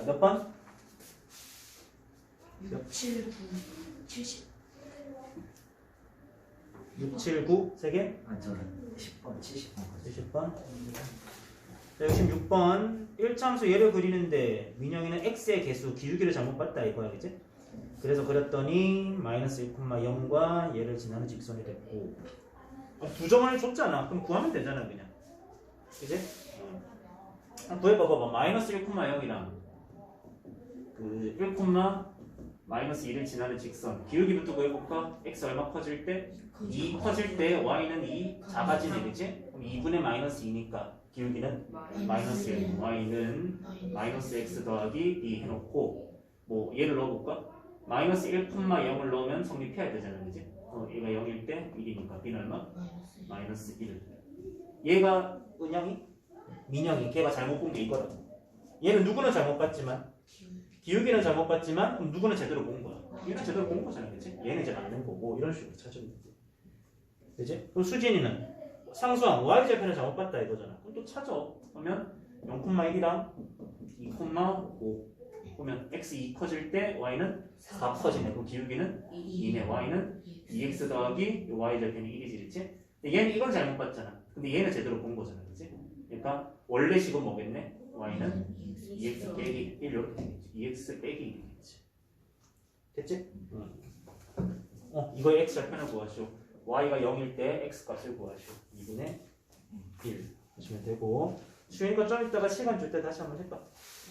몇 번? 6, 7, 9, 70. 6, 7, 9 3개? 아 저는 10번 70번 70번. 자, 66번 1참수 얘를 그리는데 민영이는 x의 개수 기울기를 잘못 봤다 이거야, 그치? 그래서 그렸더니 마이너스 1,0과 얘를 지나는 직선이 됐고 두 점을 줬잖아. 그럼 구하면 되잖아 그냥, 그치? 구해봐봐. 마이너스 1,0이랑 그 1, 마이너스 2를 지나는 직선 기울기부터 구해볼까? x 얼마 커질 때? 2 커질 때 y는 2 작아지네, 그치? 그럼 2분의 마이너스 2니까 기울기는 마이너스 1, y는 마이너스 x 더하기 2 해놓고 뭐 얘를 넣어볼까? 마이너스 1,0을 넣으면 성립해야 되잖아, 그치? 얘가 0일 때 1이니까 b는 얼마? 마이너스 1. 얘가 은영이? 민영이. 걔가 잘못 본 게 이거라고. 얘는 누구는 잘못 봤지만 기울기는 잘못 봤지만 그럼 누구는 제대로 본 거야? 얘는 제대로 본 거잖아, 그치? 얘는 이제 맞는 거고 이런 식으로 찾으면 돼, 그치? 그럼 수진이는 상수항 y절편을 잘못 봤다 이거잖아. 그럼 또 찾아. 그러면 0,1이랑 2,5 보면 x 2 커질 때 y는 4 커지네. 그럼 기울기는 2네. y는 2x 더하기 y절편이 1이지, 그치? 근데 얘는 이건 잘못 봤잖아. 근데 얘는 제대로 본 거잖아, 그치? 그러니까 원래 식은 뭐겠네? y는 2x 빼기 1 이렇게 되겠지. 2x 빼기 1이겠지. 됐지? 이거 x절편을 구하시오. y가 0일 때 x값을 구하시오. 2분의 1 하시면 되고, 수현이가 좀 이따가 시간 줄 때 다시 한번 해봐.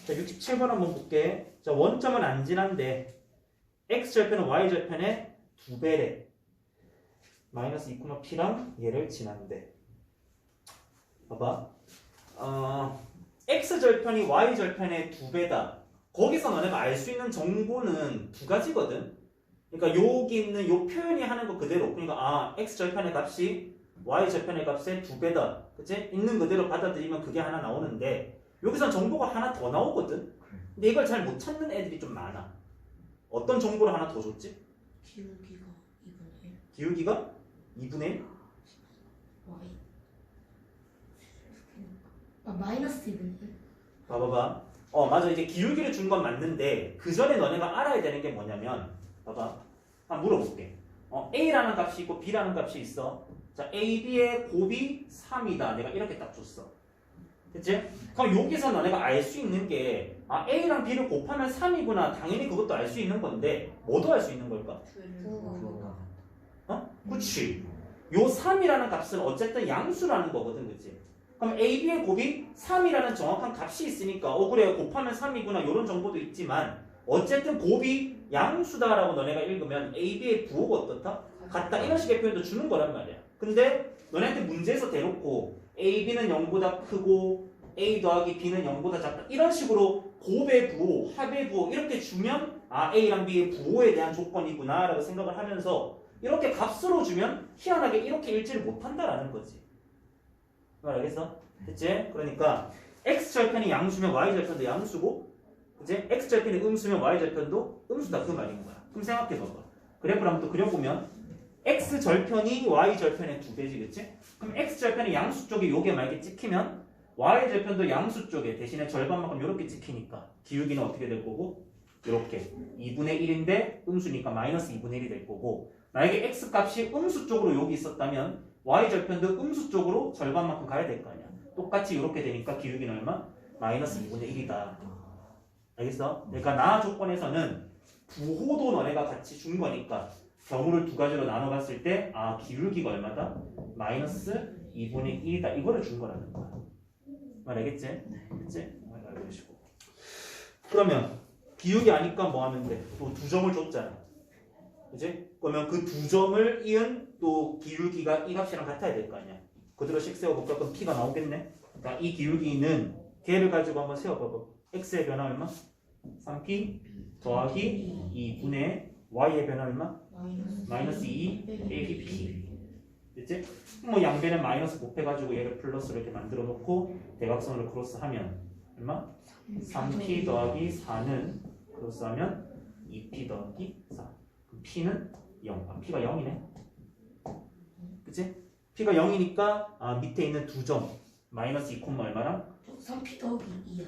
자, 67번 한번 볼게. 자, 원점은 안 지난데 x절편은 y절편의 2배래. 마이너스 2,p랑 얘를 지난데 봐봐. x절편이 y절편의 2배다. 거기서 너네가 알 수 있는 정보는 두 가지거든. 그러니까 여기 있는 요 표현이 하는 거 그대로. 그러니까 x절편의 값이 y절편의 값의 2배다. 그치? 있는 그대로 받아들이면 그게 하나 나오는데 여기선 정보가 하나 더 나오거든. 근데 이걸 잘 못 찾는 애들이 좀 많아. 어떤 정보를 하나 더 줬지? 기울기가 2분의 1. 기울기가 2분의 1? y. 마이너스 2분의 1. 봐봐봐. 맞아. 이제 기울기를 준 건 맞는데 그 전에 너네가 알아야 되는 게 뭐냐면 봐봐. 한번 물어볼게. A라는 값이 있고 B라는 값이 있어. 자, A, B의 곱이 3이다. 내가 이렇게 딱 줬어. 됐지? 그럼 여기서 너네가 알 수 있는 게 A랑 B를 곱하면 3이구나. 당연히 그것도 알 수 있는 건데 뭐도 알 수 있는 걸까? 그치. 요 3이라는 값은 어쨌든 양수라는 거거든. 그치? 그럼 A, B의 곱이 3이라는 정확한 값이 있으니까 그래 곱하면 3이구나 이런 정보도 있지만 어쨌든 곱이 양수다라고 너네가 읽으면 A, B의 부호가 어떻다? 같다. 이런 식의 표현도 주는 거란 말이야. 근데 너네한테 문제에서 대놓고 A, B는 0보다 크고 A 더하기 B는 0보다 작다. 이런 식으로 곱의 부호, 합의 부호 이렇게 주면 A랑 B의 부호에 대한 조건이구나 라고 생각을 하면서 이렇게 값으로 주면 희한하게 이렇게 읽지를 못한다라는 거지. 알겠어? 됐지? 그러니까 x절편이 양수면 y절편도 양수고 그치? x절편이 음수면 y절편도 음수다 그 말인 거야. 그럼 생각해봐봐. 그래프를 한번 또 그려보면 x절편이 y절편의 2배지, 그치? 그럼 x절편이 양수 쪽에 요게 만약에 찍히면 y절편도 양수 쪽에 대신에 절반만큼 요렇게 찍히니까 기울기는 어떻게 될 거고? 요렇게 2분의 1인데 음수니까 마이너스 2분의 1이 될 거고 만약에 x값이 음수 쪽으로 여기 있었다면 y절편도 음수 쪽으로 절반만큼 가야 될 거 아니야. 똑같이 이렇게 되니까 기울기는 얼마? 마이너스 2분의 1이다. 알겠어? 그러니까 나 조건에서는 부호도 너네가 같이 준 거니까 경우를 두 가지로 나눠 봤을 때 기울기가 얼마다? 마이너스 2분의 1이다. 이거를 준 거라는 거야. 알겠지? 그치? 알려주시고. 그러면 기울기 아니까 뭐 하면 돼? 또 두 점을 줬잖아. 그치? 그러면 그 두 점을 이은 또 기울기가 이 값이랑 같아야 될 거 아니야. 그대로 식 세워볼까? 그럼 p가 나오겠네. 그러니까 이 기울기는 걔를 가지고 한번 세워봐봐. x의 변화 얼마? 3p 더하기 2분의 y의 변화 얼마? 마이너스 2 빼기 p. 됐지? 뭐 양변에 마이너스 곱해가지고 얘를 플러스로 이렇게 만들어 놓고 대각선으로 크로스하면 얼마? 3p 더하기 4는 크로스하면 2p 더하기 4. p는 0. p가 0이네. 그치? p가 0이니까 밑에 있는 두 점 마이너스 2, 얼마랑? 3p 더하기 2 아니에요?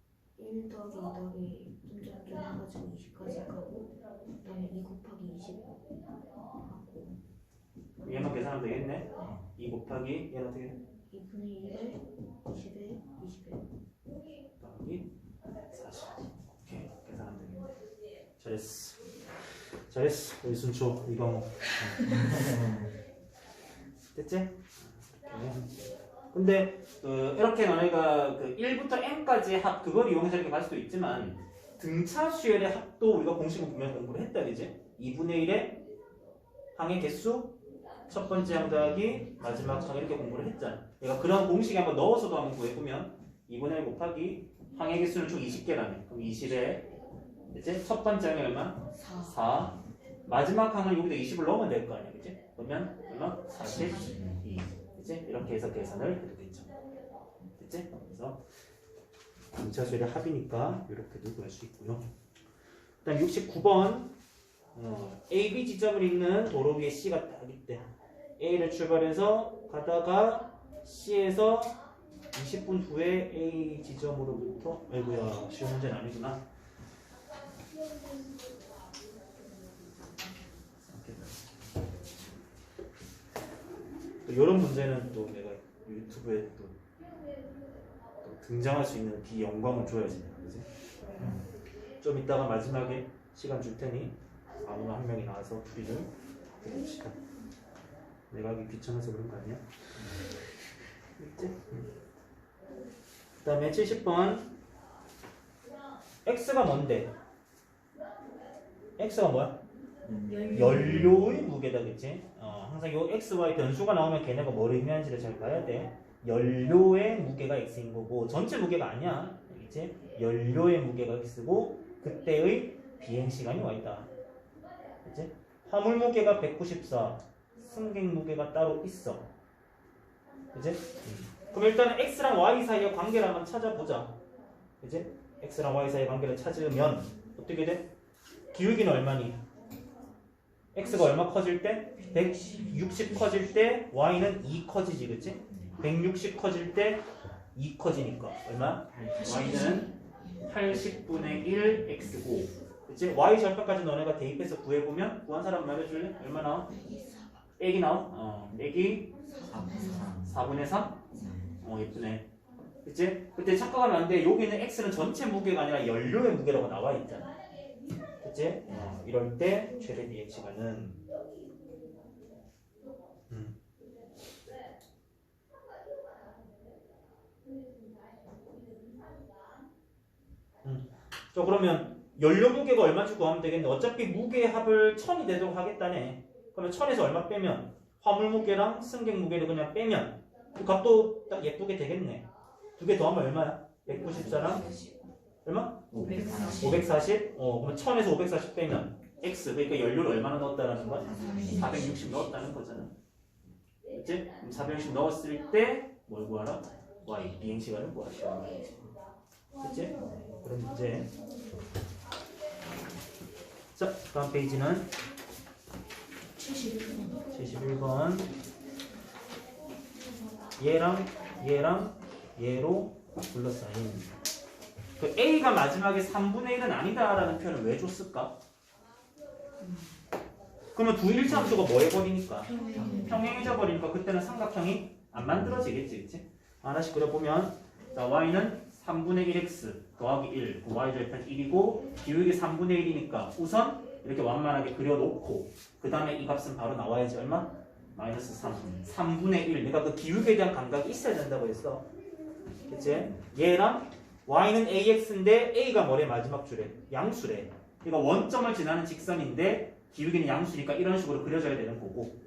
1 더하기 2 더하기 점점점 해가지고 20까지 가고 그다음에 2 곱하기 20 하고 얘만 계산하면 되겠네. 2 곱하기 얘는 어떻게 돼? 2분의 1에 10에 20에 더하기 40. 오케이, 계산하면 되겠네. 잘했어. 잘했어. 우리 순초 이광호. 됐지? 이렇게. 근데 이렇게 너네가 그 1부터 n까지의 합 그걸 이용해서 이렇게 갈 수도 있지만 등차 수열의 합도 우리가 공식을 분명히 공부를 했다, 그지? 2분의 1의 항의 개수 첫 번째 항 더하기 마지막 항 이렇게 공부를 했잖아. 그러니까 그런 공식에 한번 넣어서도 한번 구해보면 2분의 1 곱하기 항의 개수는 총 20개라네. 그럼 20에 이제 첫 번째 항이 얼마? 4. 4. 마지막 항을 여기다 20을 넣으면 될 거 아니야, 그치? 그러면 얼마? 42. 그치? 이렇게 해서 계산을 해도 되죠. 됐지? 그래서 등차수열의 합이니까 이렇게도 구할 수 있고요. 그 다음 69번 A, B 지점을 잇는 도로 위에 C가 딱 있대. A를 출발해서 가다가 C에서 20분 후에 A 지점으로부터 아이고야 쉬운 문제는 아니구나. 이런 문제는 또 내가 유튜브에 또 등장할 수 있는 비영광을 줘야지, 그지? 좀 이따가 마지막에 시간 줄 테니 아무나 한 명이 나와서 풀이를 해봅시다. 내가 하기 귀찮아서 그런 거 아니야? 그 다음에 70번 X가 뭔데? X가 뭐야? 연료의 무게다, 그치? 항상 요 X, Y 변수가 나오면 걔네가 뭘 의미하는지를 잘 봐야 돼. 연료의 무게가 X인 거고 전체 무게가 아니야, 그치? 연료의 무게가 X고 그때의 비행 시간이 와 있다, 그치? 화물 무게가 194, 승객 무게가 따로 있어, 그치? 그럼 일단 X랑 Y 사이의 관계를 한번 찾아보자, 그치? X랑 Y 사이의 관계를 찾으면 어떻게 돼? 기울기는 얼마니? X가 얼마 커질 때? 160 커질 때 Y는 2 커지지, 그치? 160 커질 때 2 커지니까 얼마? Y는 80분의 1 X고, 그치? Y 절편까지 너네가 대입해서 구해보면 구한 사람 말해줄래? 얼마 나와? 빼기 나와? 빼기 4분의 3? 예쁘네, 그치? 그때 착각하면 안 돼. 여기는 X는 전체 무게가 아니라 연료의 무게라고 나와 있잖아, 그치? 이럴 때 최대 비행 시간은 자, 그러면 연료 무게가 얼마인지 구하면 되겠네. 어차피 무게의 합을 1000이 되도록 하겠다네. 그러면 1000에서 얼마 빼면 화물 무게랑 승객 무게를 그냥 빼면 그 값도 딱 예쁘게 되겠네. 두 개 더하면 얼마야? 194랑 얼마? 540. 그러면 1000에서 540 빼면 X, 그러니까 연료를 얼마나 넣었다라는 거야? 460 넣었다는 거잖아, 그치? 그럼 460 넣었을 때 뭘 구하라? Y, 비행시간을 구하시오, 그치? 그런 문제. 자, 다음 페이지는 71번. 얘랑 얘로 둘러싸인. 그 A가 마지막에 3분의 1은 아니다라는 표현을 왜 줬을까? 그러면 두 일차함수가 뭐 해버리니까? 평행해져 버리니까 그때는 삼각형이 안 만들어지겠지, 그치? 하나씩 그려보면, 자, Y는 3분의 1x 더하기 1, 그 Y절편 1이고 기울기 3분의 1이니까 우선 이렇게 완만하게 그려놓고 그 다음에 이 값은 바로 나와야지. 얼마? 마이너스 3. 3분의 1. 내가 그 기울기에 대한 감각이 있어야 된다고 했어, 그치? 얘랑 Y는 AX인데 A가 뭐래? 마지막 줄에 양수래. 그러니까 원점을 지나는 직선인데 기울기는 양수니까 이런 식으로 그려져야 되는 거고,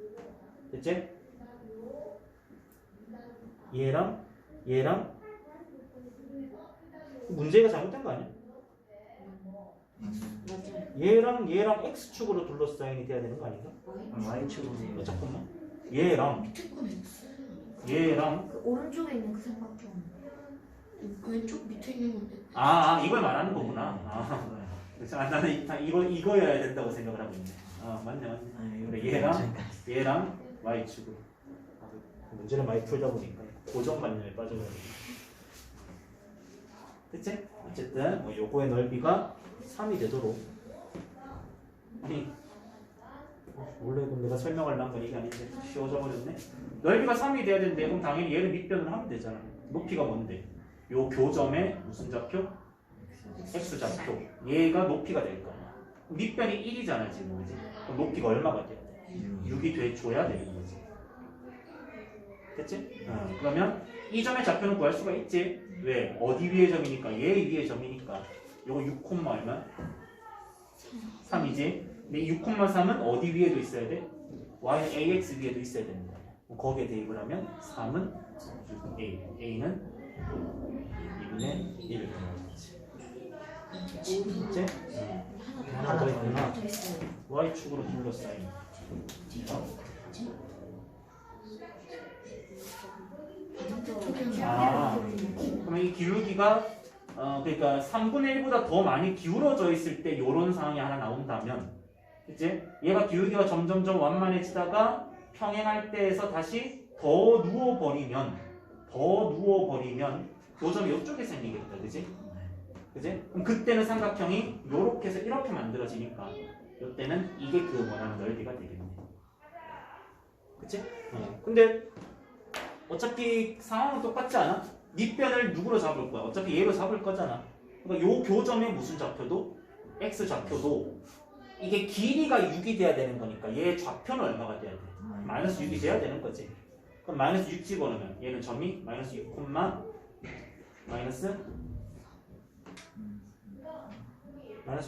됐지? 얘랑 문제가 잘못된 거 아니야? 얘랑 X축으로 둘러싸인이 돼야 되는 거 아닌가? Y축으로. 잠깐만. 얘랑 그 오른쪽에 있는 그 삼각형 왼쪽 밑에 있는 건데. 이걸 말하는 거구나. 그래서 나는 이거여야 된다고 생각을 하고 있네. 맞네. 그래, 얘랑 Y축으로. 문제를 많이 풀다 보니까 고정관념에 빠져가지고. 됐지? 어쨌든 뭐 요거의 넓이가 3이 되도록. 아니 원래 그럼 내가 설명을 한 건 이게 아닌데 쉬워져 버렸네. 넓이가 3이 돼야 되는데 그럼 당연히 얘를 밑변을 하면 되잖아. 높이가 뭔데? 요 교점의 무슨 좌표? x 좌표. 얘가 높이가 될 거야. 밑변이 1이잖아 지금, 그지? 그럼 높이가 얼마가 돼? 6이 돼줘야 되는 거지. 됐지? 그러면 이 점의 좌표는 구할 수가 있지. 왜? 어디 위의 점이니까? 얘 위의 점이니까. 요거 6, 얼마? 3이지. 근데 6,3은 어디 위에도 있어야 돼? y는 ax 위에도 있어야 되는 거야. 거기에 대입을 하면 3은 6a, a는 2분의 1을 되는 거지. 이제 하나 더 있구나. y축으로 둘러싸인. 그러면 이 기울기가 그러니까 3분의 1보다 더 많이 기울어져 있을 때 이런 상황이 하나 나온다면, 그치? 얘가 기울기가 점점점 완만해지다가 평행할 때에서 다시 더 누워버리면 교점이 이쪽에 생기겠다, 그치? 그치? 그럼 그때는 삼각형이 요렇게 해서 이렇게 만들어지니까 이때는 이게 그 원하는 넓이가 되겠네. 그치? 근데 어차피 상황은 똑같지 않아? 밑변을 누구로 잡을 거야? 어차피 얘로 잡을 거잖아. 그러니까 요 교점의 무슨 좌표도 x 좌표도 이게 길이가 6이 돼야 되는 거니까 얘 좌표는 얼마가 돼야 돼? 마이너스 6이 돼야 되는 거지. 그럼 마이너스 6 집어넣으면 얘는 점이 마이너스 6, 마이너스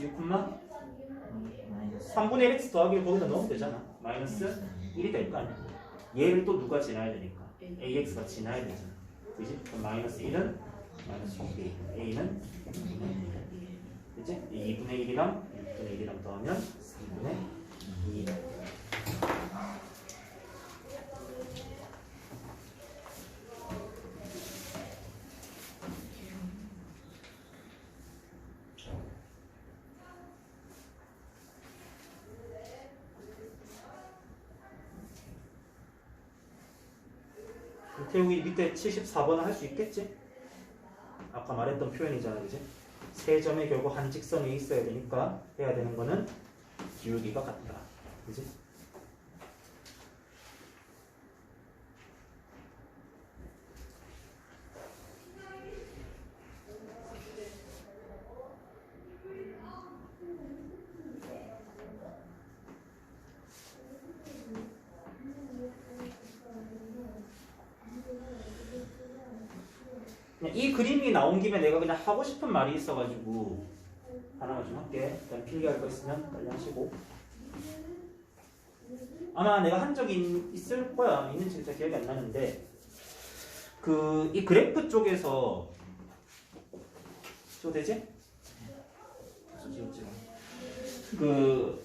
6, 3분의 1 x 더하기를 거기다 넣으면 되잖아. 마이너스 1이 될 거 아니야. 얘를 또 누가 지나야 되니까 ax가 지나야 되잖아. 그지? 그럼 마이너스 1은 마이너스 6a, a는 2분의 1. 그지? 2분의 1이랑 6분의 1이랑 더하면 3분의 2. 태욱이 밑에 74번을 할 수 있겠지? 아까 말했던 표현이잖아, 그지? 세 점의 결국 한 직선이 있어야 되니까 해야 되는 거는 기울기가 같다, 그지? 이 그림이 나온 김에 내가 그냥 하고 싶은 말이 있어가지고 하나만 좀 할게. 일단 필기할 거 있으면 빨리 하시고. 아마 내가 한 적이 있을 거야. 있는지 잘 기억이 안 나는데 이 그래프 쪽에서 되지? 그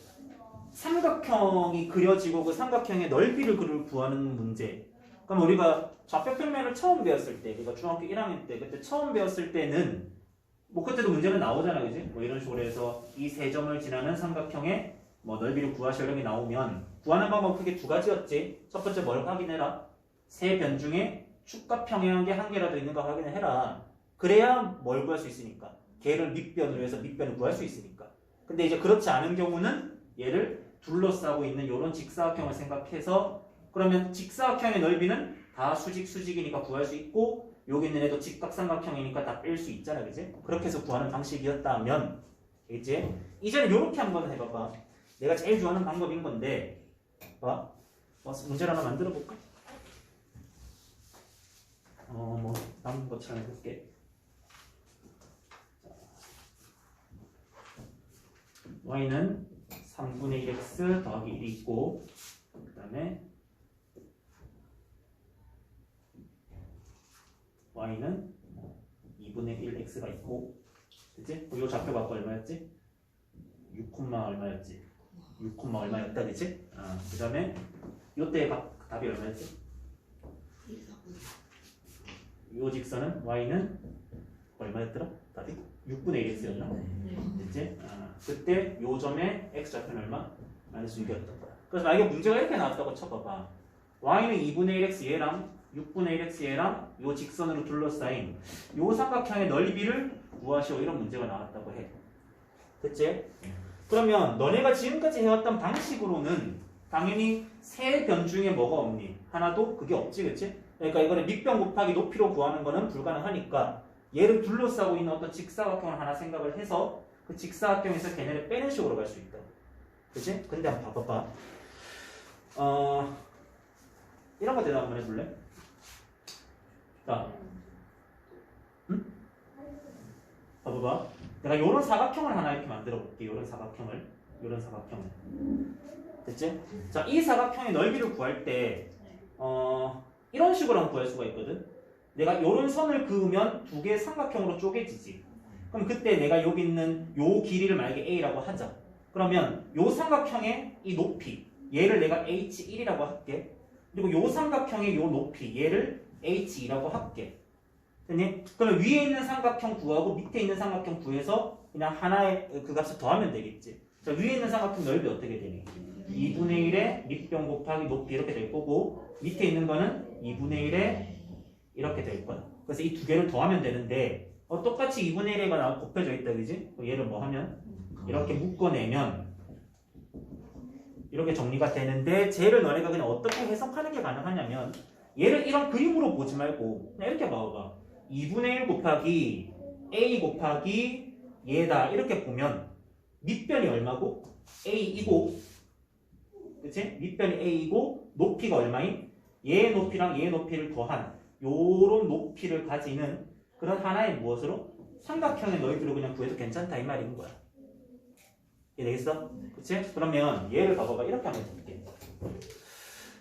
삼각형이 그려지고 그 삼각형의 넓이를 구하는 문제. 그럼 우리가 좌표평면을 처음 배웠을 때, 그러니까 중학교 1학년 때, 그때 처음 배웠을 때는 뭐 그때도 문제는 나오잖아, 그지? 뭐 이런 식으로 해서 이 세 점을 지나는 삼각형의 뭐 넓이를 구하시려고 나오면 구하는 방법 크게 두 가지였지. 첫 번째 뭘 확인해라? 세 변 중에 축과 평행한 게 한 개라도 있는가 확인을 해라. 그래야 뭘 구할 수 있으니까. 걔를 밑변으로 해서 밑변을 구할 수 있으니까. 근데 이제 그렇지 않은 경우는 얘를 둘러싸고 있는 이런 직사각형을 생각해서 그러면 직사각형의 넓이는 다 수직이니까 구할 수 있고 여기 있는 애도 직각삼각형이니까 다 뺄 수 있잖아, 그지? 그렇게 해서 구하는 방식이었다면, 이제 이제는 이렇게 한번 해봐봐. 내가 제일 좋아하는 방법인 건데, 봐, 문제를 하나 만들어 볼까? 뭐 남은 것처럼 해볼게. y는 3분의 1x 더하기 1이 있고, 그 다음에 y는 2분의 1x가 있고, 그치? 이 좌표 갖고 얼마였지? 6, 얼마였지? 6, 얼마였다, 그치? 그 다음에 요때 답이 얼마였지? 요 직선은 y는 얼마였더라? 답이? 6분의 1x였나? 됐지? 그때 요 점의 x 좌표는 얼마? 마이너스 6이었던 거야. 그래서 만약에 문제가 이렇게 나왔다고 쳐봐봐. y는 2분의 1x 얘랑 6분의 1x 얘랑 요 직선으로 둘러싸인 요 삼각형의 넓이를 구하시오. 이런 문제가 나왔다고 해. 됐지? 그러면 너네가 지금까지 해왔던 방식으로는 당연히 세 변 중에 뭐가 없니? 하나도 그게 없지, 그치? 그러니까 이거를 밑변 곱하기 높이로 구하는 거는 불가능하니까 얘를 둘러싸고 있는 어떤 직사각형을 하나 생각을 해서 그 직사각형에서 걔네를 빼는 식으로 갈 수 있다. 그치? 근데 한번 봐봐봐. 이런 거 대답 한번 해볼래? 자, 응? 봐봐봐. 내가 요런 사각형을 하나 이렇게 만들어 볼게. 요런 사각형을. 됐지? 자, 이 사각형의 넓이를 구할 때, 이런 식으로 한번 구할 수가 있거든. 내가 요런 선을 그으면 두 개의 삼각형으로 쪼개지지. 그럼 그때 내가 여기 있는 요 길이를 만약에 A라고 하자. 그러면 요 삼각형의 이 높이, 얘를 내가 H1이라고 할게. 그리고 요 삼각형의 요 높이, 얘를 H2라고 할게. 됐니? 그러면 위에 있는 삼각형 구하고 밑에 있는 삼각형 구해서 그냥 하나의 그 값을 더하면 되겠지. 자, 위에 있는 삼각형 넓이 어떻게 되니? 2분의 1의 밑변 곱하기 높이 이렇게 될 거고, 밑에 있는 거는 2분의 1의 이렇게 될 거야. 그래서 이 두 개를 더하면 되는데, 똑같이 2분의 1가 나와 곱해져 있다, 그지? 얘를 뭐 하면? 이렇게 묶어내면 이렇게 정리가 되는데, 쟤를 너네가 그냥 어떻게 해석하는 게 가능하냐면, 얘를 이런 그림으로 보지 말고 그냥 이렇게 봐봐. 2분의 1 곱하기 a 곱하기 얘다 이렇게 보면 밑변이 얼마고? a이고, 그치? 밑변이 a이고 높이가 얼마인? 얘의 높이랑 얘의 높이를 더한 요런 높이를 가지는 그런 하나의 무엇으로? 삼각형의 넓이로 그냥 구해도 괜찮다 이 말인 거야. 이해되겠어? 그치? 그러면 얘를 봐봐봐. 이렇게 한번 해볼게.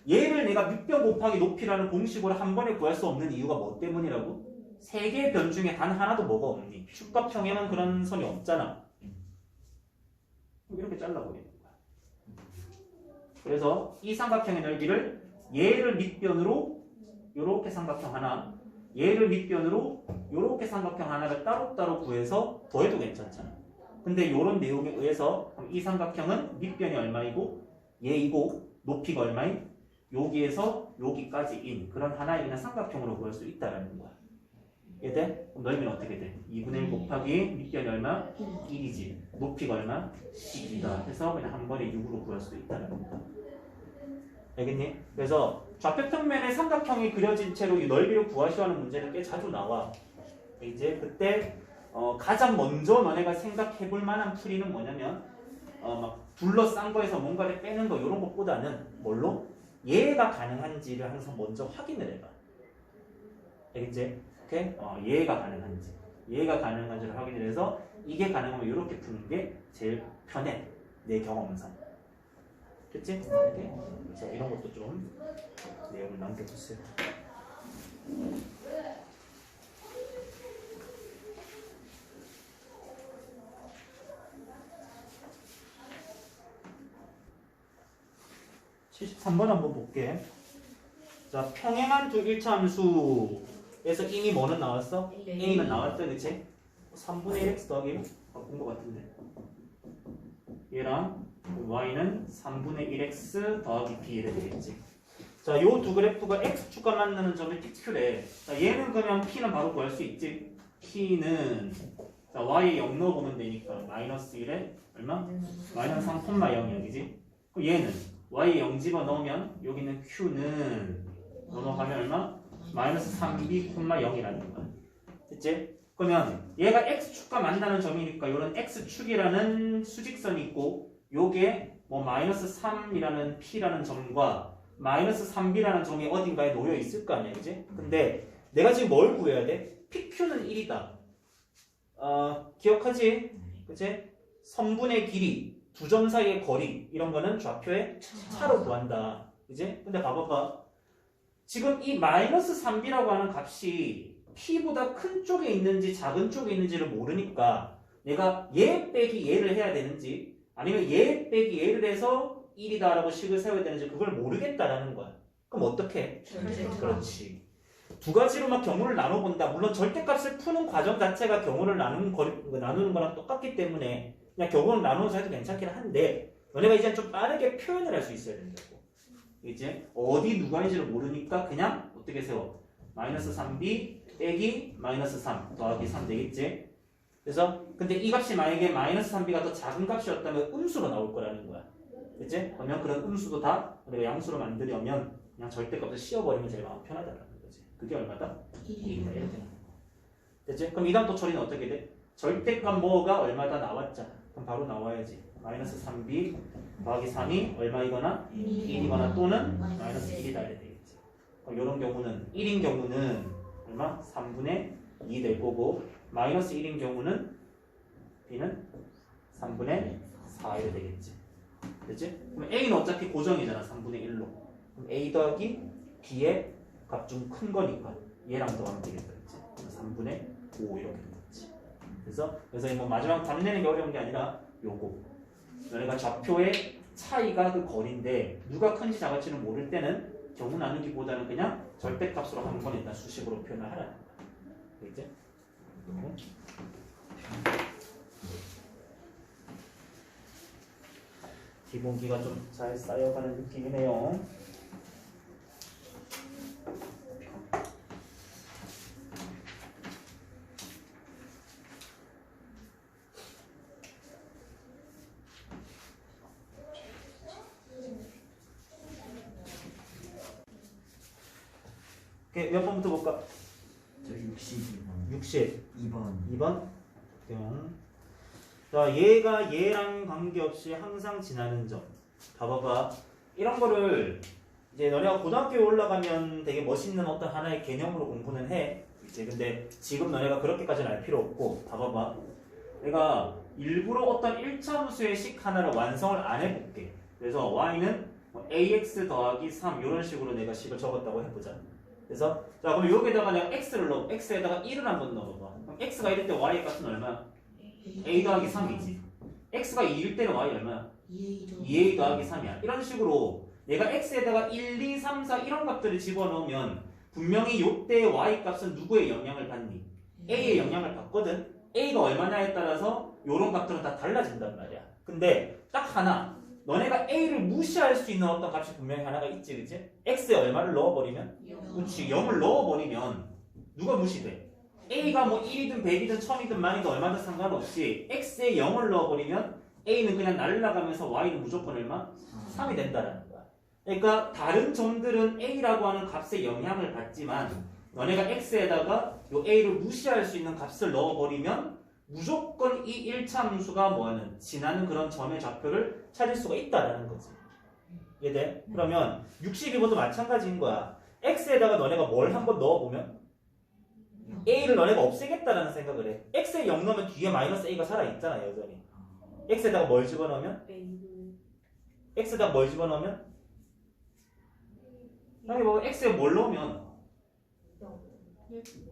얘를 내가 밑변 곱하기 높이라는 공식으로 한 번에 구할 수 없는 이유가 뭐 때문이라고? 세 개의 변 중에 단 하나도 뭐가 없니? 축값형에는 그런 선이 없잖아. 이렇게 잘라버리는 거야. 그래서 이 삼각형의 넓이를 얘를 밑변으로 요렇게 삼각형 하나, 얘를 밑변으로 요렇게 삼각형 하나를 따로따로 구해서 더해도 괜찮잖아. 근데 요런 내용에 의해서 이 삼각형은 밑변이 얼마이고 얘이고 높이가 얼마인? 여기에서 여기까지인 그런 하나의 그냥 삼각형으로 구할 수 있다라는 거야. 이해돼? 그럼 넓이는 어떻게 돼? 2분의 1 곱하기 밑변이 얼마? 1이지. 높이가 얼마? 10이다. 해서 그냥 한 번에 6으로 구할 수 있다라는 거야. 알겠니? 그래서 좌표평면에 삼각형이 그려진 채로 이 넓이를 구하시오 하는 문제는 꽤 자주 나와. 이제 그때 가장 먼저 너네가 생각해볼 만한 풀이는 뭐냐면 막 둘러싼 거에서 뭔가를 빼는 거 이런 것보다는 뭘로? 얘가 가능한지를 항상 먼저 확인을 해봐. 알겠지? 오케이? 얘가 가능한지. 얘가 가능한지를 확인을 해서 이게 가능하면 이렇게 푸는 게 제일 편해. 내 경험상. 됐지? 오케이? 그래서 이런 것도 좀 내용을 남겨주세요. 73번 한번 볼게. 자, 평행한 두 일차함수에서 이미 뭐는 나왔어? A는 나왔죠, 그치? 3분의 1x 더하기 바꾼 것 같은데. 얘랑 Y는 3분의 1x 더하기 B 이래 되겠지. 자, 요 두 그래프가 X축과 만나는 점이 PQ래. 자, 얘는 그러면 P는 바로 구할 수 있지. P는 자, Y에 0 넣어보면 되니까 마이너스 1에 얼마? 마이너스 3,0이야, 그지? 그럼 얘는 Y에 0 집어넣으면 여기는 Q는 넘어가면 얼마? 마이너스 3B, 0이라는 거야. 됐지? 그러면 얘가 X축과 만나는 점이니까 이런 X축이라는 수직선이 있고 요게 뭐 마이너스 3이라는 P라는 점과 마이너스 3B라는 점이 어딘가에 놓여 있을 거 아니야, 그지? 근데 내가 지금 뭘 구해야 돼? PQ는 1이다. 기억하지? 그치? 선분의 길이, 두 점 사이의 거리 이런 거는 좌표의 차로 구한다. 그치? 근데 봐봐봐. 지금 이 마이너스 3B라고 하는 값이 P보다 큰 쪽에 있는지 작은 쪽에 있는지를 모르니까 내가 얘 빼기 얘를 해야 되는지 아니면 얘 빼기 얘를 해서 1이다라고 식을 세워야 되는지 그걸 모르겠다라는 거야. 그럼 어떻게? 그렇지. 두 가지로 막 경우를 나눠본다. 물론 절대값을 푸는 과정 자체가 경우를 나누는 거랑 똑같기 때문에 그냥 경우를 나누어서 해도 괜찮긴 한데 너네가 이제 좀 빠르게 표현을 할 수 있어야 된다고. 이제 어디 누가인지를 모르니까 그냥 어떻게 세워? 마이너스 3b 빼기 마이너스 3 더하기 3 되겠지? 그래서 근데 이 값이 만약에 마이너스 3b가 더 작은 값이었다면 음수로 나올 거라는 거야. 그치? 그러면 그런 음수도 다 우리가 양수로 만들려면 그냥 절대값을 씌워버리면 제일 마음 편하다는 거지. 그게 얼마다? 1이다. 이렇게. 됐지? 그럼 이 다음 또 처리는 어떻게 돼? 절대값 뭐가 얼마다 나왔잖아. 그럼 바로 나와야지. 마이너스 3b 더하기 3이 얼마이거나 1이거나 또는 마이너스 1이다 이래 되겠지. 그럼 이런 경우는 1인 경우는 얼마? 3분의 2 될 거고 마이너스 1인 경우는 b는 3분의 4 이래 되겠지. 됐지? 그럼 a는 어차피 고정이잖아. 3분의 1로. 그럼 a 더하기 b의 값 좀 큰 거니까 얘랑 더하면 되겠다. 그치? 3분의 5 이렇게 되겠지. 그래서 뭐 마지막 답 내는 게 어려운 게 아니라 요거. 너네가 좌표의 차이가 그 거리인데 누가 큰지 작을지는 모를 때는 경우 나누기보다는 그냥 절대값으로 한 번 일단 수식으로 표현을 하라는 거야. 알겠지? 기본기가 좀 잘 쌓여가는 느낌이네요. 오케이, 몇 번부터 볼까? 저 62번 60. 2번 2번. 자, 얘가 얘랑 관계없이 항상 지나는 점. 봐봐봐. 이런 거를 이제 너네가 고등학교에 올라가면 되게 멋있는 어떤 하나의 개념으로 공부는 해. 이제 근데 지금 너네가 그렇게까지는 알 필요 없고, 봐봐봐. 내가 일부러 어떤 1차 함수의 식 하나를 완성을 안 해볼게. 그래서 y는 뭐 ax 더하기 3 이런 식으로 내가 식을 적었다고 해보자. 그래서 자 그럼 여기에다가 내가 x를 넣어. x에다가 1을 한번 넣어봐. 그럼 x가 1일 때 y의 값은 얼마야? a 더하기 3이지. x가 2일 때는 y 얼마야? 2a 더하기 3이야. 이런 식으로 내가 x에다가 1, 2, 3, 4 이런 값들을 집어넣으면 분명히 요때 y 값은 누구의 영향을 받니? a의 영향을 받거든. a가 얼마냐에 따라서 요런 값들은 다 달라진단 말이야. 근데 딱 하나 너네가 a를 무시할 수 있는 어떤 값이 분명히 하나가 있지, 그치? x에 얼마를 넣어버리면? 그렇지, 0을 넣어버리면 누가 무시돼? a가 뭐 1이든 100이든 1000이든 만이든 얼마든 상관없이 x에 0을 넣어버리면 a는 그냥 날아가면서 y는 무조건 얼마? 3이 된다라는 거야. 그러니까 다른 점들은 a라고 하는 값에 영향을 받지만 너네가 x에다가 요 a를 무시할 수 있는 값을 넣어버리면 무조건 이 1차 함수가 뭐하는 지나는 그런 점의 좌표를 찾을 수가 있다라는 거지. 이해돼? 그러면 62번도 마찬가지인 거야. x에다가 너네가 뭘 한번 넣어보면 a를 너네가 없애겠다라는 생각을 해. x에 0 넣으면 뒤에 마이너스 a가 살아있잖아 여전히. x에다가 뭘 집어넣으면? x에다가 뭘 집어넣으면? 여기 뭐 x에 뭘 넣으면?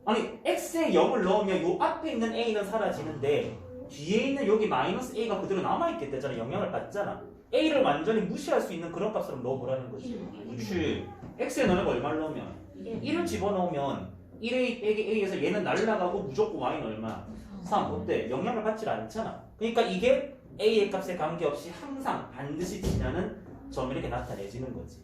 아니 x에 0을 넣으면 요 앞에 있는 a는 사라지는데 뒤에 있는 여기 마이너스 a가 그대로 남아있겠다잖아. 영향을 받잖아. a를 완전히 무시할 수 있는 그런 값으로 넣어보라는 거지. 그렇지. x에 너네가 얼마를 넣으면 1을 집어넣으면 1a 빼기 a에서 얘는 날라가고 무조건 y는 얼마? 3. 어때? 영향을 받질 않잖아. 그러니까 이게 a의 값에 관계없이 항상 반드시 지나는 점 이렇게 나타내지는 거지.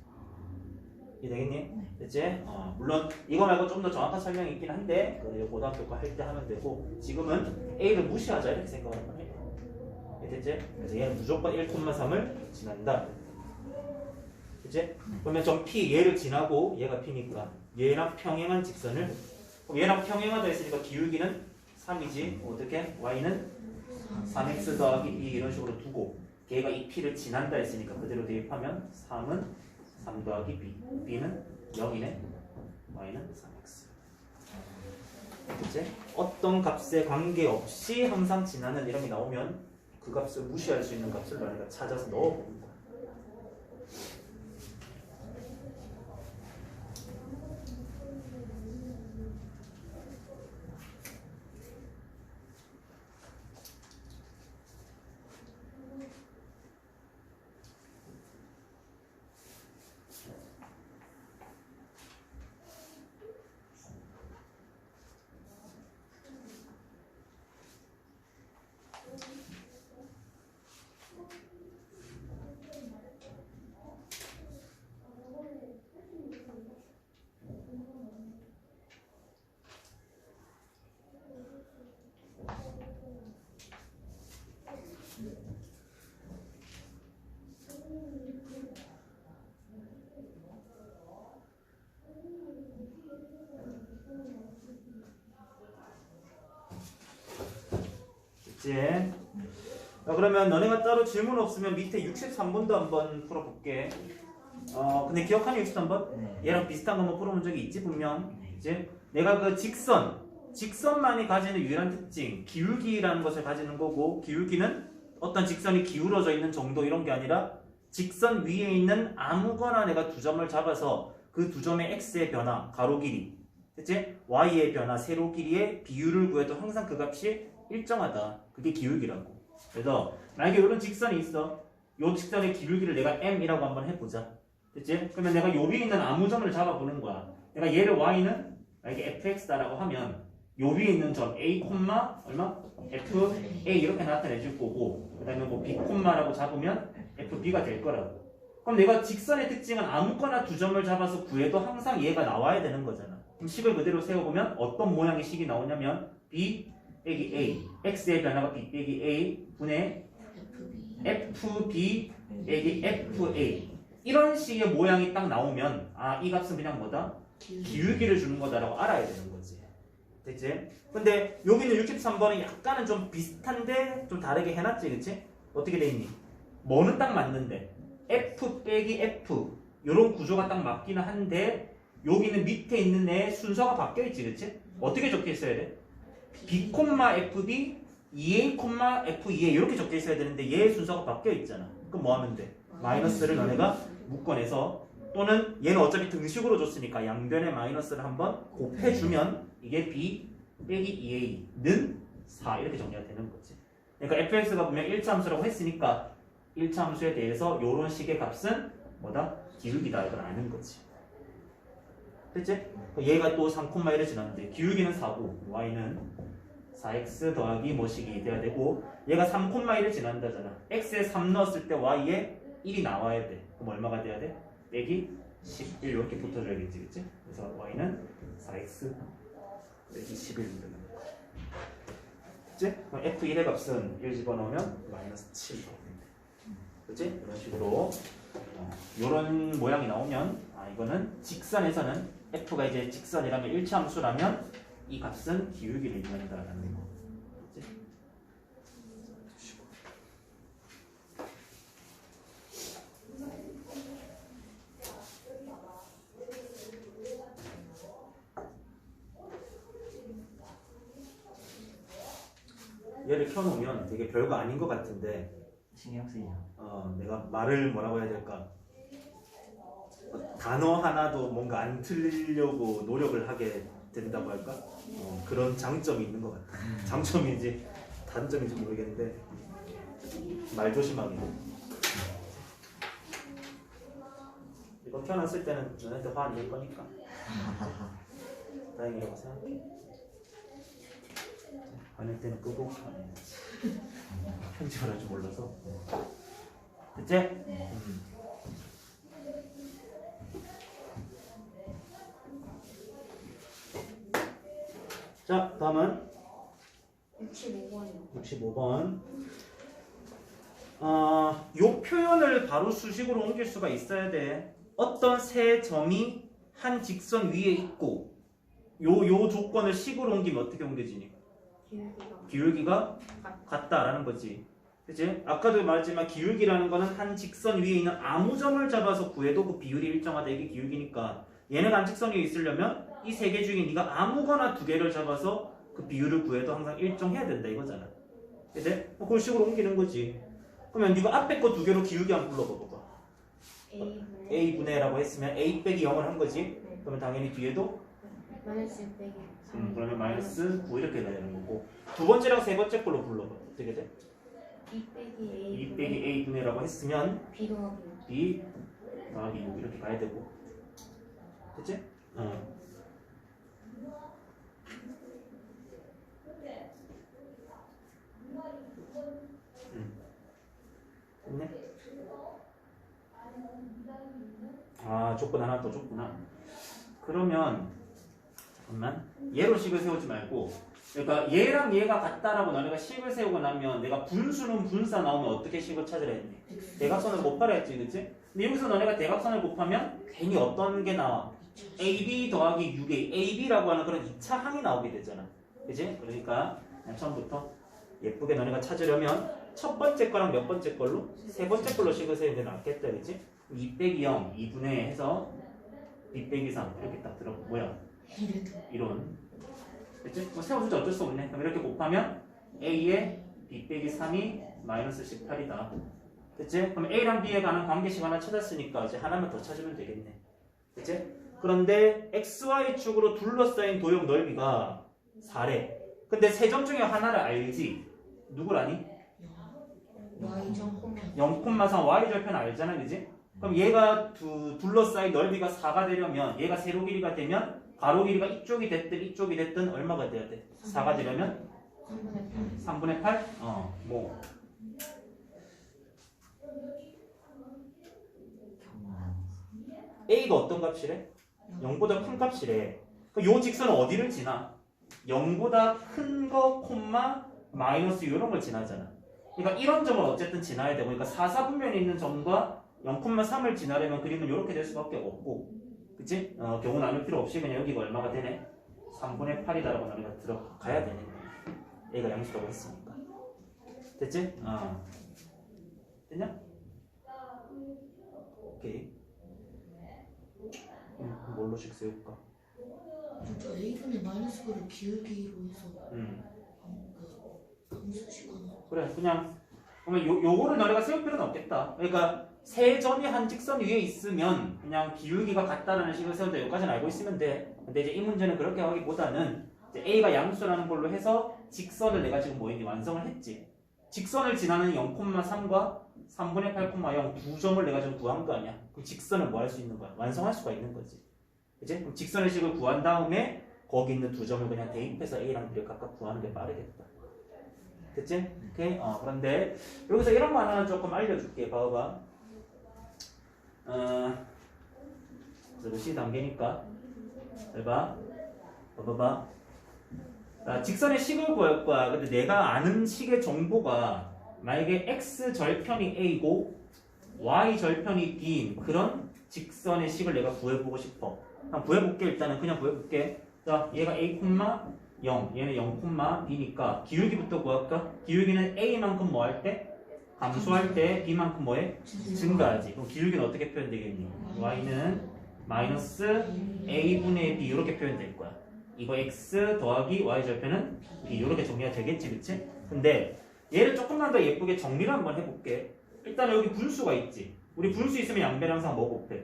이해되겠니? 됐지? 물론 이거 말고 좀 더 정확한 설명이 있긴 한데 그걸 고등학교 거 할 때 하면 되고 지금은 a를 무시하자 이렇게 생각하면 해. 됐지? 그래서 얘는 무조건 1,3을 지난다. 됐지? 그러면 점 P 얘를 지나고 얘가 P니까 얘랑 평행한 직선을 그럼 얘랑 평행하다 했으니까 기울기는 3이지. 어떻게? y는 3x 더하기 2 이런 식으로 두고 걔가 이 P를 지난다 했으니까 그대로 대입하면 3은 3 더하기 b b는 0이네. y는 3x. 그치? 어떤 값에 관계없이 항상 지나는 이런 게 나오면 그 값을 무시할 수 있는 값을 너네가 찾아서 넣어보는 거야. 이제 자, 그러면 너네가 따로 질문 없으면 밑에 63번도 한번 풀어볼게. 근데 기억하니 63번? 네. 얘랑 비슷한 거 한번 풀어본 적이 있지 분명. 네. 이제 내가 그 직선만이 가지는 유일한 특징 기울기라는 것을 가지는 거고, 기울기는 어떤 직선이 기울어져 있는 정도 이런 게 아니라 직선 위에 있는 아무거나 내가 두 점을 잡아서 그 두 점의 x의 변화, 가로 길이, 그치? y의 변화, 세로 길이의 비율을 구해도 항상 그 값이 일정하다. 그게 기울기라고. 그래서 만약에 이런 직선이 있어. 이 직선의 기울기를 내가 m이라고 한번 해보자. 그치? 그러면 내가 요 위에 있는 아무 점을 잡아보는 거야. 내가 얘를 y는 만약에 fx다라고 하면 요 위에 있는 점 a, 얼마? fa 이렇게 나타내줄 거고, 그 다음에 뭐 b, 라고 잡으면 fb가 될 거라고. 그럼 내가 직선의 특징은 아무거나 두 점을 잡아서 구해도 항상 얘가 나와야 되는 거잖아. 그럼 식을 그대로 세워보면 어떤 모양의 식이 나오냐면 b 빼기 a, x의 변화가 b 빼기 a 분의 fb 빼기 fa, 이런 식의 모양이 딱 나오면 이 값은 그냥 뭐다? 기울기를 주는 거다라고 알아야 되는 거지. 됐지? 근데 여기는 63번은 약간은 좀 비슷한데 좀 다르게 해놨지, 그치? 어떻게 돼 있니? 뭐는 딱 맞는데 f 빼기 f 요런 구조가 딱 맞기는 한데, 여기는 밑에 있는 애 순서가 바뀌어있지, 그치? 어떻게 적혀 있어야 돼? b, fb, 2a, f2a 이렇게 적혀 있어야 되는데 얘 순서가 바뀌어있잖아. 그럼 뭐 하면 돼? 마이너스를 너네가 묶어내서, 또는 얘는 어차피 등식으로 줬으니까 양변에 마이너스를 한번 곱해주면 이게 b 빼기 2a는 4 이렇게 정리가 되는 거지. 그러니까 fx가 보면 1차 함수라고 했으니까 1차 함수에 대해서 요런 식의 값은 뭐다? 기울기다. 이걸 아는 거지. 됐지? 얘가 또 3,1을 지났는데 기울기는 4고 y는 4x 더하기 뭐식이 돼야 되고, 얘가 3,1을 지난다잖아. x에 3 넣었을 때 y에 1이 나와야 돼. 그럼 얼마가 돼야 돼? 빼기 11 이렇게 붙어줘야겠지, 그치? 그래서 y는 4x 빼기 11 되는 거야. 그치? 그럼 f1의 값은 1 집어넣으면 마이너스 7 나오는데, 그치? 이런 식으로 이런 모양이 나오면 이거는 직선에서는 f가 이제 직선이라면 1차 함수라면 이 값은 기울기를 이루어낸다라는 거. 그치? 얘를 켜놓으면 되게 별거 아닌 것 같은데, 신경 쓰이죠. 내가 말을 뭐라고 해야 될까? 단어 하나도 뭔가 안 틀리려고 노력을 하게 된다고 할까? 그런 장점이 있는 것 같아. 장점인지 단점인지 모르겠는데 말 조심하게. 이거 켜놨을 때는 너네한테 화 안 낼 거니까 다행이라고 생각해. 화낼 때는 끄고 켜놔야지. 편집을 할 줄 몰라서. 됐지? 자, 다음은 65번이요. 65번. 요 표현을 바로 수식으로 옮길 수가 있어야 돼. 어떤 세 점이 한 직선 위에 있고 요 조건을 식으로 옮기면 어떻게 옮겨지니? 기울기가 같다라는 거지. 그치? 아까도 말했지만 기울기라는 거는 한 직선 위에 있는 아무 점을 잡아서 구해도 그 비율이 일정하다. 이게 기울기니까 얘네가 한 직선 위에 있으려면 이 세 개 중에 네가 아무거나 두 개를 잡아서 그 비율을 구해도 항상 일정해야 된다 이거잖아. 그치? 그걸 식으로 옮기는 거지. 그러면 네가 앞에 거 두 개로 기울기 한번 불러봐봐. A분의라고 했으면 A 빼기 0을 한 거지. 그러면 당연히 뒤에도 마이너스 빼기 그러면 마이너스 9 이렇게 되는 거고, 두 번째랑 세 번째 걸로 불러봐. 어떻게 돼? 2 빼기 A 2 빼기 A분의라고 했으면 B 더하기 B 더하기 6 이렇게 가야 되고. 됐지? 됐네? 조건 하나 더 줬구나. 그러면 잠깐만, 얘로 식을 세우지 말고, 그러니까 얘랑 얘가 같다라고 너네가 식을 세우고 나면 내가 분수는 분사 나오면 어떻게 식을 찾으라 했니? 대각선을 곱하라 했지, 그치? 근데 여기서 너네가 대각선을 곱하면 괜히 어떤 게 나와? AB 더하기 6A, AB라고 하는 그런 2차 항이 나오게 되잖아. 그치? 그러니까 그냥 처음부터 예쁘게 너네가 찾으려면 첫 번째 거랑 몇 번째 걸로? 세 번째 걸로 식을 세우는 게 낫겠다, 그치? 2 빼기 0, 2분의 해서 2 빼기 3 이렇게 딱 들어. 뭐야? 이래도 이론. 그치? 뭐 세워주지 어쩔 수 없네. 그럼 이렇게 곱하면 A에 B 빼기 3이 마이너스 18이다. 그치? 그럼 A랑 B에 관한 관계식 하나 찾았으니까 이제 하나만 더 찾으면 되겠네. 그치? 그런데 XY축으로 둘러싸인 도형 넓이가 4래. 근데 세 점 중에 하나를 알지? 누굴 아니? Y점 홈면 0,3 Y절편 알잖아, 그지? 그럼 얘가 둘러싸인 넓이가 4가 되려면 얘가 세로 길이가 되면 가로 길이가 이쪽이 됐든 얼마가 돼야 돼? 4가 되려면 3분의 8 3분의 8? 뭐 A가 어떤 값이래? 0보다 큰 값이래. 그럼 요 직선은 어디를 지나? 0보다 큰 거, 콤마, 마이너스 이런 걸 지나잖아. 그러니까 이런 점을 어쨌든 지나야 되고, 그러니까 4, 4분면에 있는 점과 0,3을 지나려면 그림은 이렇게 될 수밖에 없고, 그치? 경우 나눌 필요 없이 그냥 여기가 얼마가 되네? 3분의 8이다라고 너네가 들어가야 되네. A가 양수라고 했으니까. 됐지? 됐냐? 오케이. 뭘로씩 세울까? 저 A분의 마이너스 거를 기울기로 해서 그 감수식하나 그래, 그냥 그러면 요거를 너네가 세울 필요는 없겠다. 그러니까 세 점이 한 직선 위에 있으면 그냥 기울기가 같다라는 식으로 세운다. 여기까지는 알고 있으면 돼. 근데 이제 이 문제는 그렇게 하기보다는 이제 A가 양수라는 걸로 해서 직선을 내가 지금 뭐 했니? 완성을 했지. 직선을 지나는 0,3과 3분의 8,0 두 점을 내가 지금 구한 거 아니야? 그럼 직선을 뭐 할 수 있는 거야? 완성할 수가 있는 거지. 그치? 그럼 직선의 식을 구한 다음에 거기 있는 두 점을 그냥 대입해서 A랑 B를 각각 구하는 게 빠르겠다. 됐지? 오케이? 그런데 여기서 이런 거 하나 조금 알려줄게. 봐봐. 그래서 C 단계니까 잘 봐. 봐봐. 자, 직선의 식을 구할 거야. 근데 내가 아는 식의 정보가 만약에 X 절편이 A고 Y 절편이 B인 그런 직선의 식을 내가 구해보고 싶어. 한번 구해볼게. 일단은 그냥 구해볼게. 자, 얘가 A, 0, 얘는 0, B니까 기울기부터 구할까? 기울기는 A만큼 뭐 할 때? 감소할 때 B만큼 뭐해? 증가하지. 그럼 기울기는 어떻게 표현되겠니? Y는 마이너스 A분의 B 이렇게 표현될 거야. 이거 X 더하기 Y 절편은 B 이렇게 정리가 되겠지, 그치? 근데 얘를 조금만 더 예쁘게 정리를 한번 해볼게. 일단 여기 분수가 있지. 우리 분수 있으면 양변 항상 뭐 곱해?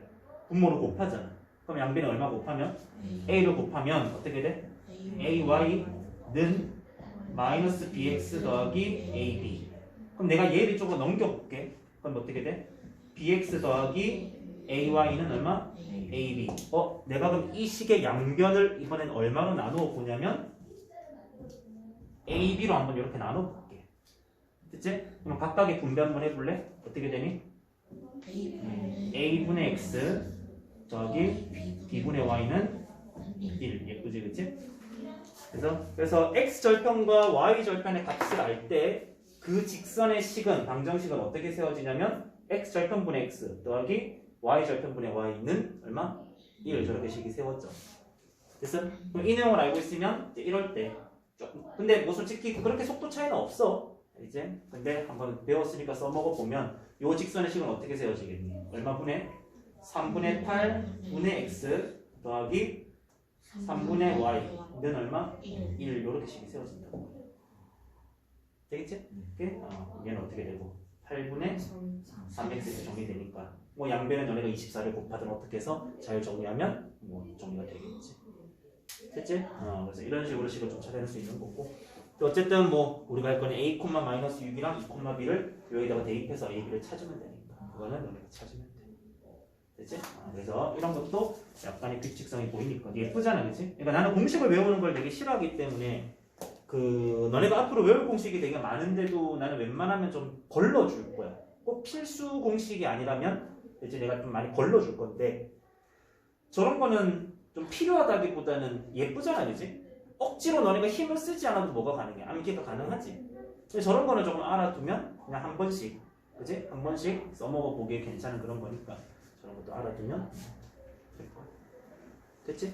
분모를 곱하잖아. 그럼 양변에 얼마 곱하면? A를 곱하면 어떻게 돼? AY는 마이너스 BX 더하기 AB. 그럼 내가 얘를 조금 넘겨볼게. 그럼 어떻게 돼? BX 더하기 AY는 얼마? AB. 내가 그럼 이 식의 양변을 이번엔 얼마로 나누어 보냐면 AB로 한번 이렇게 나눠 볼게. 됐지? 그럼 각각의 분배 한번 해볼래? 어떻게 되니? A분의 X 더하기 B분의 Y는 1. 예쁘지, 그치? 그래서 X 절편과 Y 절편의 값을 알 때 그 직선의 식은, 방정식은 어떻게 세워지냐면 X 절편분의 X 더하기 Y 절편분의 Y는 얼마? 1. 저렇게 식이 세웠죠. 됐어? 그럼 이 내용을 알고 있으면 이제 이럴 때 조금, 근데 뭐 솔직히 그렇게 속도 차이는 없어. 이제 근데 한번 배웠으니까 써먹어 보면 요 직선의 식은 어떻게 세워지겠니? 얼마 분의? 3분의 8분의 X 더하기 3분의 Y는 얼마? 1. 이렇게 식이 세워진다고. 되겠지? 얘는 어떻게 되고? 8분의 3x 정리되니까 뭐 양변에 너네가 24를 곱하든 어떻게 해서 잘 정리하면 뭐 정리가 되겠지. 됐지? 그래서 이런 식으로 식을 좀 찾아낼 수 있는 거고, 또 어쨌든 뭐 우리가 할 거는 a, 마이너스 6이랑 2, b를 여기다가 대입해서 a, b를 찾으면 되니까 그거는 너네가 찾으면 돼. 됐지? 그래서 이런 것도 약간의 규칙성이 보이니까 예쁘잖아, 그치? 그러니까 나는 공식을 외우는 걸 되게 싫어하기 때문에 너네가 앞으로 외울 공식이 되게 많은데도 나는 웬만하면 좀 걸러줄 거야. 꼭 필수 공식이 아니라면 이제 내가 좀 많이 걸러줄 건데, 저런 거는 좀 필요하다기보다는 예쁘잖아, 그치? 억지로 너네가 힘을 쓰지 않아도 뭐가 가능해? 암기가 가능하지. 근데 저런 거는 조금 알아두면 그냥 한 번씩, 그치? 한 번씩 써먹어 보기에 괜찮은 그런 거니까 저런 것도 알아두면 될 거야. 됐지?